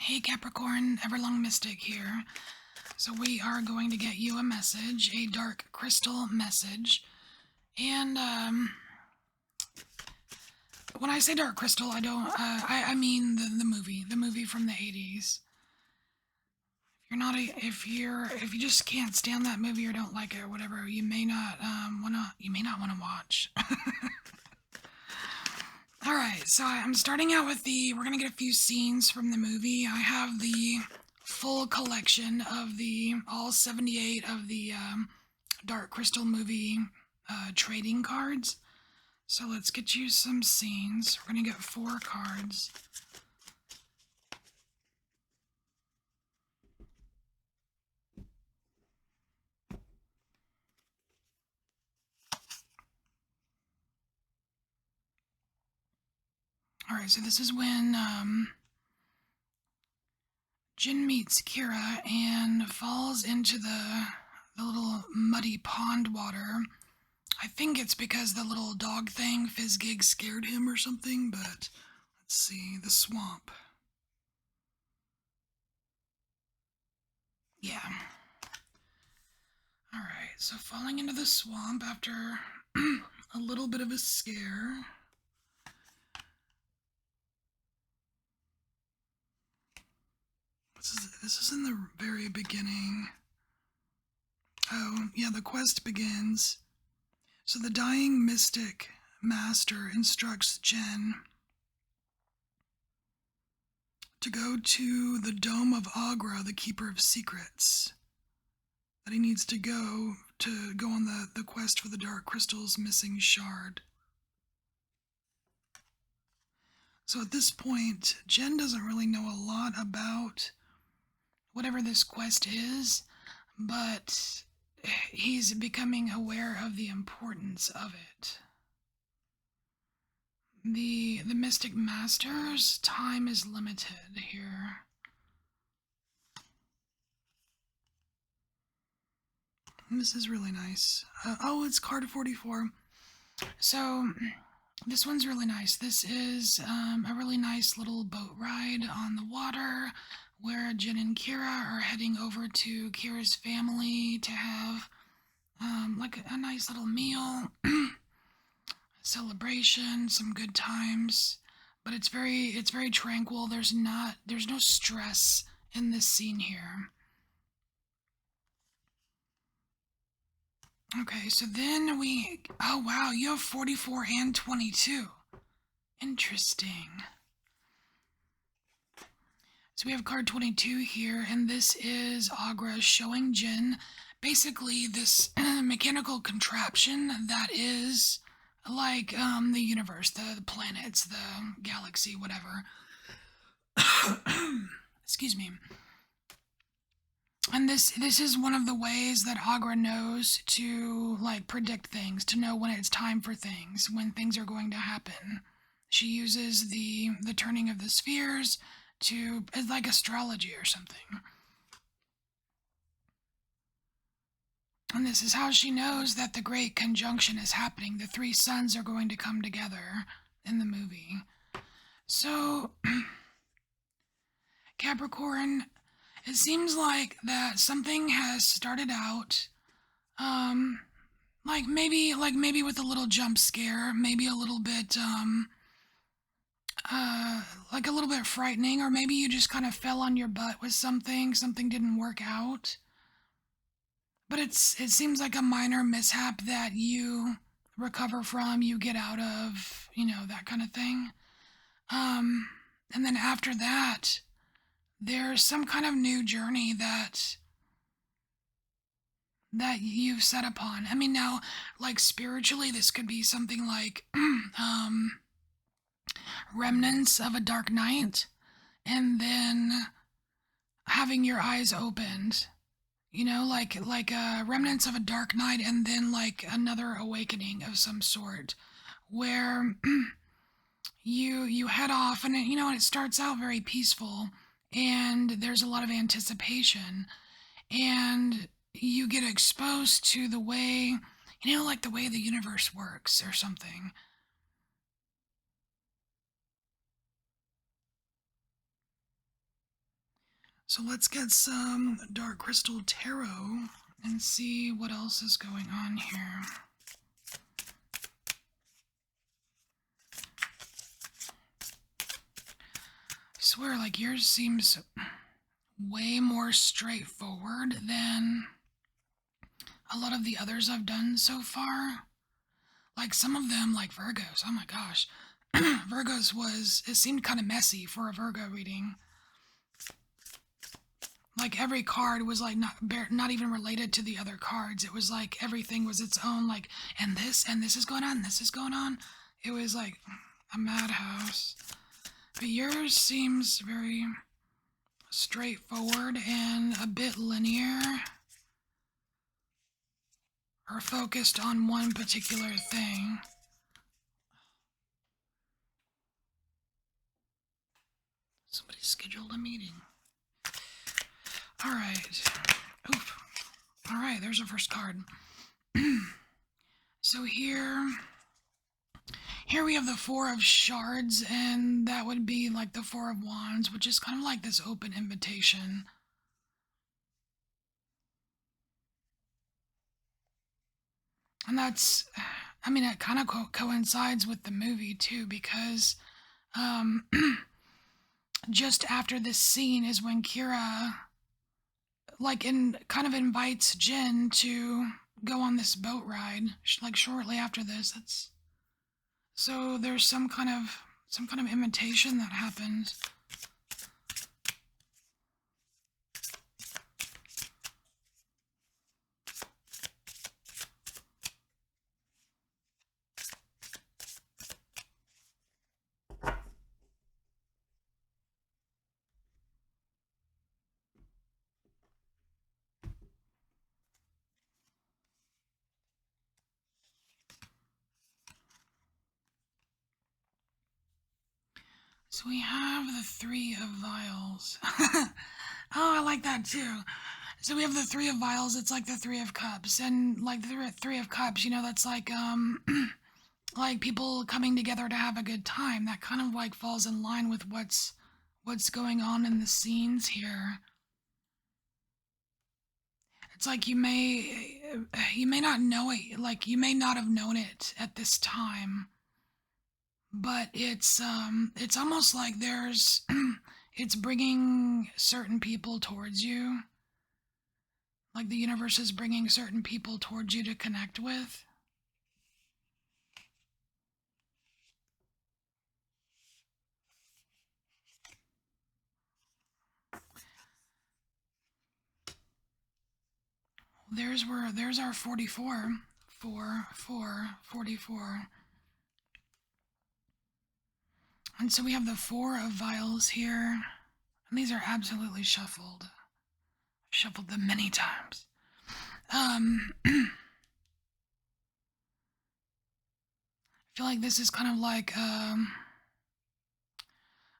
Hey Capricorn, EverlongMystic here. So we are going to get you a message, a dark crystal message. And when I say dark crystal, I don't. I mean the movie from the 80s. If you just can't stand that movie or don't like it or whatever, you may not wanna watch. All right, so I'm starting out with we're gonna get a few scenes from the movie. I have the full collection of all 78 of the Dark Crystal movie trading cards. So let's get you some scenes. We're gonna get 4 cards. Alright, so this is when Jin meets Kira and falls into the little muddy pond water. I think it's because the little dog thing, Fizzgig, scared him or something, but let's see, the swamp. Yeah. Alright, so falling into the swamp after a little bit of a scare. This is in the very beginning. Oh, yeah, the quest begins. So the dying mystic master instructs Jen to go to the Dome of Agra, the Keeper of Secrets. That he needs to go on the quest for the Dark Crystal's missing shard. So at this point, Jen doesn't really know a lot about whatever this quest is, but he's becoming aware of the importance of it. The Mystic Master's time is limited here. This is really nice. Oh, it's card 44. So, this one's really nice. This is a really nice little boat ride on the water where Jin and Kira are heading over to Kira's family to have like a nice little meal, celebration, some good times. But it's very tranquil. There's no stress in this scene here. Okay, so then oh wow, you have 44 and 22. Interesting. So we have card 22 here, and this is Agra showing Jin basically this mechanical contraption that is like the universe, the planets, the galaxy, whatever. Excuse me. And this is one of the ways that Agra knows to like predict things, to know when it's time for things, when things are going to happen. She uses the turning of the spheres it's like astrology or something. And this is how she knows that the great conjunction is happening. The 3 suns are going to come together in the movie. So, Capricorn, it seems like that something has started out, like maybe with a little jump scare, maybe a little bit, like a little bit frightening, or maybe you just kind of fell on your butt with something didn't work out. But it seems like a minor mishap that you recover from, you get out of, that kind of thing. And then after that, there's some kind of new journey that you've set upon. I mean, now, like spiritually, this could be something like remnants of a dark night, and then having your eyes opened. Like remnants of a dark night, and then like another awakening of some sort, where you head off, and it starts out very peaceful, and there's a lot of anticipation, and you get exposed to the way, like the way the universe works or something. So let's get some Dark Crystal Tarot and see what else is going on here. I swear, like, yours seems way more straightforward than a lot of the others I've done so far. Like, some of them, like Virgos, oh my gosh. Virgos it seemed kind of messy for a Virgo reading. Like, every card was like not even related to the other cards. It was like everything was its own, like, and this is going on, this is going on. It was like a madhouse. But yours seems very straightforward and a bit linear, or focused on one particular thing. Somebody scheduled a meeting. All right. Oof. All right, there's our first card. So here we have the Four of Shards, and that would be like the Four of Wands, which is kind of like this open invitation. And that's, I mean, it kind of coincides with the movie too, because just after this scene is when Kira, like, kind of invites Jin to go on this boat ride, like shortly after this. So there's some kind of invitation that happens. So we have the Three of Vials. Oh, I like that too. So we have the Three of Vials. It's like the Three of Cups, and like the Three of Cups, you know, that's like like people coming together to have a good time. That kind of like falls in line with what's going on in the scenes here. It's like you may not know it, like you may not have known it at this time, but it's almost like there's it's bringing certain people towards you. Like the universe is bringing certain people towards you to connect with. There's our 44. 4, 4, 44. And so we have the Four of Vials here. And these are absolutely shuffled. I've shuffled them many times. I feel like this is kind of like, I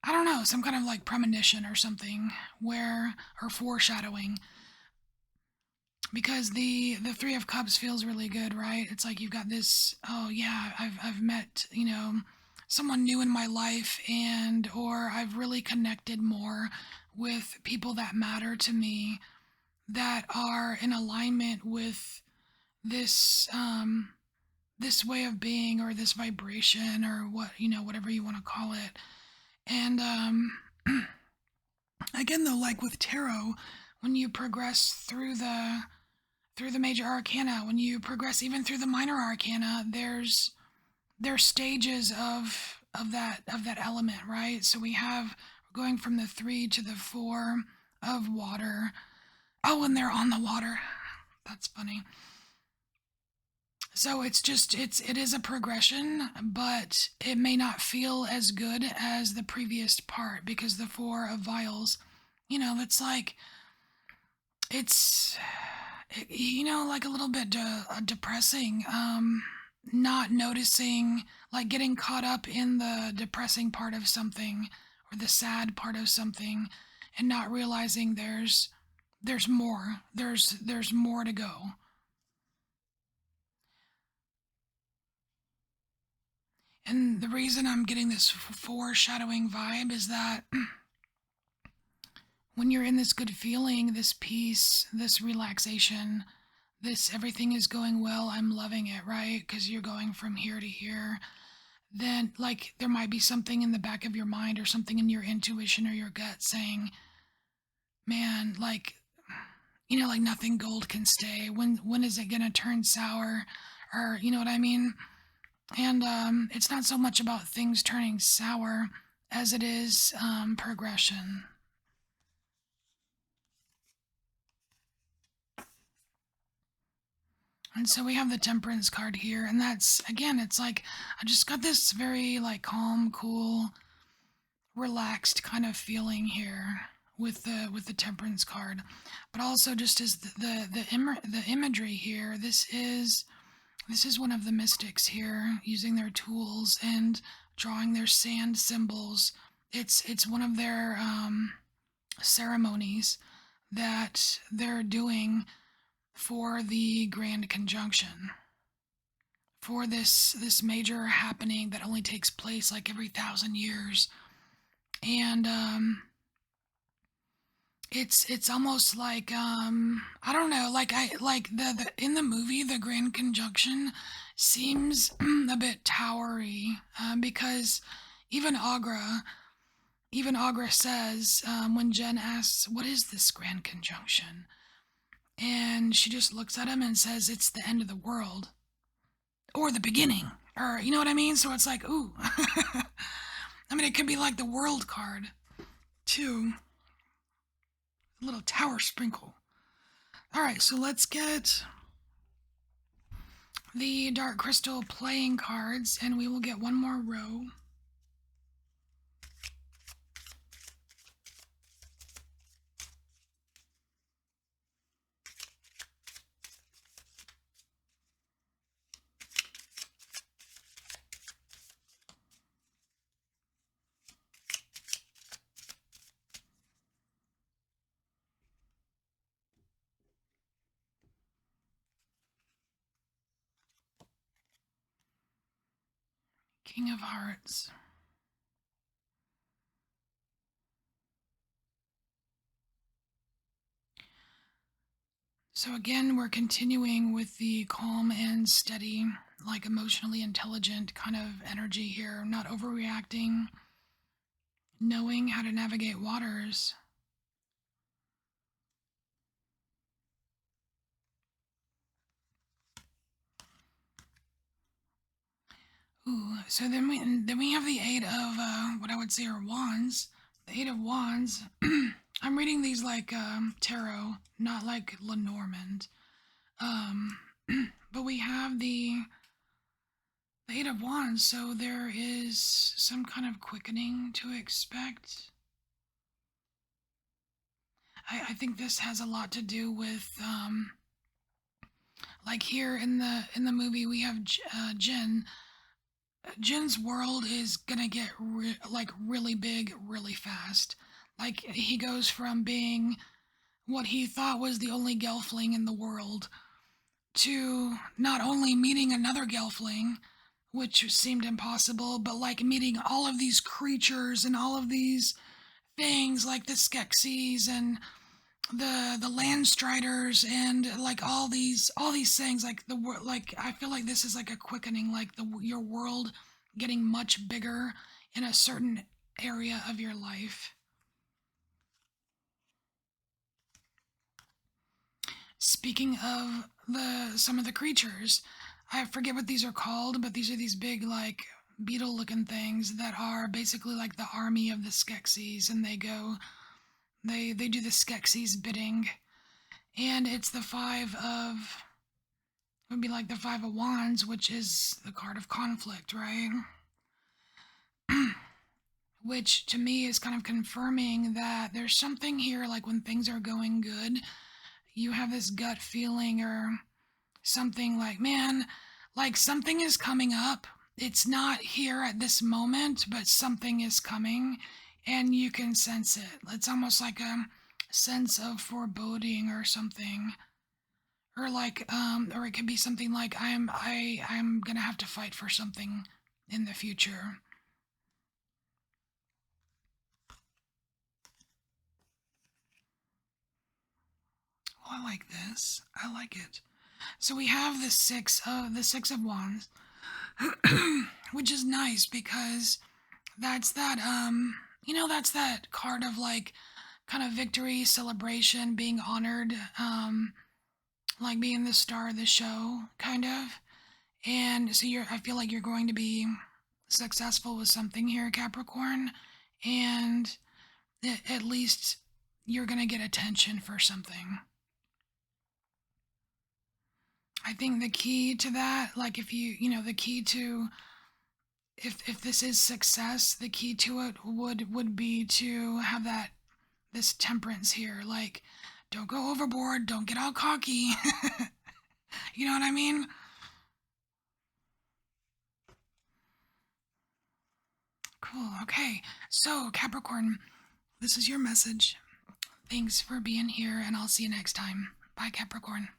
don't know, some kind of like premonition or something, or foreshadowing. Because the Three of Cups feels really good, right? It's like you've got this, oh yeah, I've met, you know, someone new in my life, and or I've really connected more with people that matter to me, that are in alignment with this this way of being, or this vibration, or what, you know, whatever you want to call it. And again though, like with tarot, when you progress through the major arcana, when you progress even through the minor arcana, there's stages of that element, right? So we're going from the 3 to the 4 of water. Oh, and they're on the water. That's funny. So it is a progression, but it may not feel as good as the previous part, because the Four of Vials, you know, it's like, you know, like a little bit depressing, not noticing, like getting caught up in the depressing part of something, or the sad part of something, and not realizing there's more. There's more to go. And the reason I'm getting this foreshadowing vibe is that when you're in this good feeling, this peace, this relaxation, this everything is going well, I'm loving it, right? Because you're going from here to here. Then, like, there might be something in the back of your mind or something in your intuition or your gut saying, man, like, like nothing gold can stay. When is it gonna turn sour? Or, you know what I mean? And it's not so much about things turning sour as it is progression. And so we have the Temperance card here, and that's, again, it's like I just got this very like calm, cool, relaxed kind of feeling here with the Temperance card. But also just as the imagery here, this is one of the mystics here using their tools and drawing their sand symbols. It's one of their ceremonies that they're doing for the Grand Conjunction, for this major happening that only takes place like every 1,000 years. And it's almost like I don't know, like I like the in the movie the Grand Conjunction seems a bit towery, because even Agra even Agra says, when Jen asks, what is this Grand Conjunction? And she just looks at him and says, it's the end of the world. Or the beginning. Or, you know what I mean? So it's like, ooh. I mean, it could be like the world card, too. A little tower sprinkle. Alright, so let's get the Dark Crystal playing cards, and we will get one more row. King of Hearts. So again, we're continuing with the calm and steady, like emotionally intelligent kind of energy here, not overreacting, knowing how to navigate waters. Ooh, so then we have the Eight of what I would say are Wands. The Eight of Wands. I'm reading these like tarot, not like Lenormand. Um, but we have the Eight of Wands, so there is some kind of quickening to expect. I think this has a lot to do with like here in the movie we have Jin. Jin's world is gonna get like really big really fast. Like he goes from being what he thought was the only Gelfling in the world to not only meeting another Gelfling, which seemed impossible, but like meeting all of these creatures and all of these things like the Skeksis and the Landstriders and like all these things, like like I feel like this is like a quickening, like your world getting much bigger in a certain area of your life. Speaking of some of the creatures, I forget what these are called, but these are these big like beetle looking things that are basically like the army of the Skeksis, and they do the Skeksis bidding. And it's the would be like the Five of Wands, which is the card of conflict, right? Which to me is kind of confirming that there's something here, like when things are going good, you have this gut feeling or something like, man, like something is coming up. It's not here at this moment, but something is coming and you can sense it. It's almost like a sense of foreboding or something. Or like or it could be something like I'm going to have to fight for something in the future. I like this. I like it. So we have the six of wands, which is nice because that's that that's that card of like kind of victory, celebration, being honored, like being the star of the show, kind of. And so I feel like you're going to be successful with something here, Capricorn, and at least you're going to get attention for something. I think the key to that, like if the key to if this is success, the key to it would be to have this temperance here, like don't go overboard, don't get all cocky. You know what I mean? Cool. Okay. So, Capricorn, this is your message. Thanks for being here, and I'll see you next time. Bye, Capricorn.